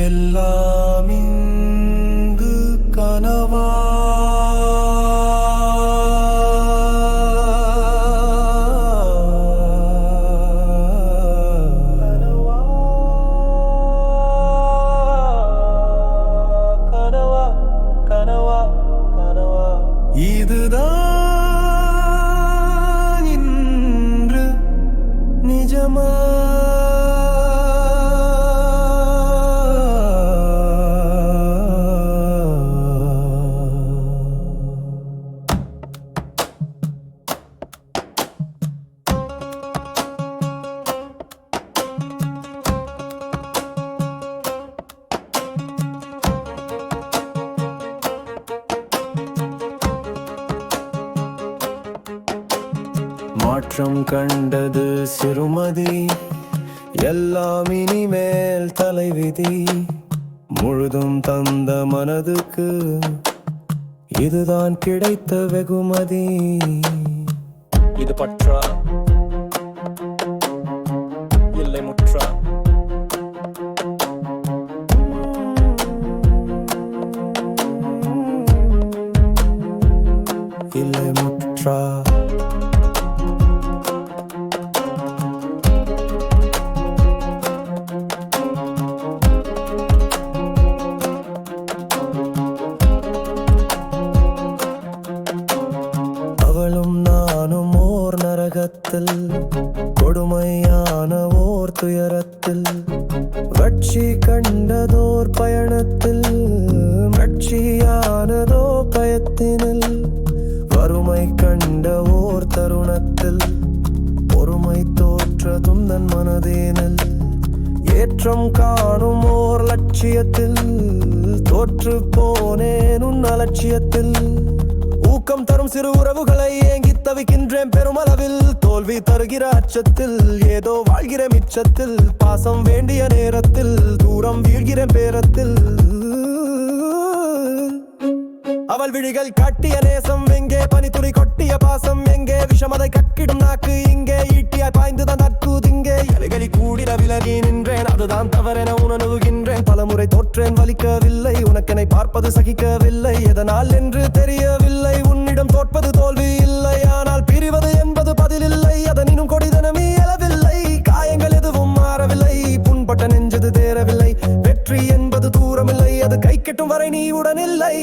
எல்லாம் இங்கு கனவா இதுதான் இன்று நிஜமா? மாற்றம் கண்டது சிறுமதி, எல்லாம் இனிமேல் தலைவிதி. முழுதும் தந்த மனதுக்கு இதுதான் கிடைத்த வெகுமதி. இது பற்றா இல்லை முற்றா? இல்லை முற்றா? அவளும் நானும் ஓர் நரகத்தில், கொடுமையான ஓர் துயரத்தில், வட்சி கண்டதோர் பயணத்தில், மட்சியானதோ பயத்தினில், வறுமை கண்ட ஓர் தருணத்தில், பொறுமை தோற்ற துந்தன் மனதேனில், ஏற்றம் காணும் ஓர் லட்சியத்தில், தோற்று போனேன் உன் அலட்சியத்தில். ஊக்கம் தரும் சிறு உறவுகளை ஏங்கி தவிக்கின்றேன் பெருமளவில், தோல்வி தருகிற அச்சத்தில், ஏதோ வாழ்கிற மிச்சத்தில், பாசம் வேண்டிய நேரத்தில், தூரம் வீழ்கிற பேரத்தில். அவள் விழிகள் காட்டிய நேசம் எங்கே, பனித்துளி கொட்டிய பாசம் எங்கே, விஷமதை கக்கிடும் நாக்கு இங்கே, ஈட்டியாய் பாய்ந்துதான் நற்கூதிங்கே. எலைகளி கூடிட விலகி நின்றேன், அதுதான் தவறென உணர்வுகின்றேன். பலமுறை தோற்றேன், வலிக்கவில்லை, உனக்கெனை பார்ப்பது சகிக்கவில்லை. எதனால் என்று தெரியவில்லை, உன்னிடம் தோற்பது தோல்வி இல்லை, ஆனால் பிரிவது என்பது பதிலில்லை. அதனினும் கொடிதனமே எழவில்லை, காயங்கள் எதுவும் மாறவில்லை, புண்பட்ட நெஞ்சது தேரவில்லை. வெற்றி என்பது தூரமில்லை, அது கை கெட்டும் வரை நீ உடனில்லை.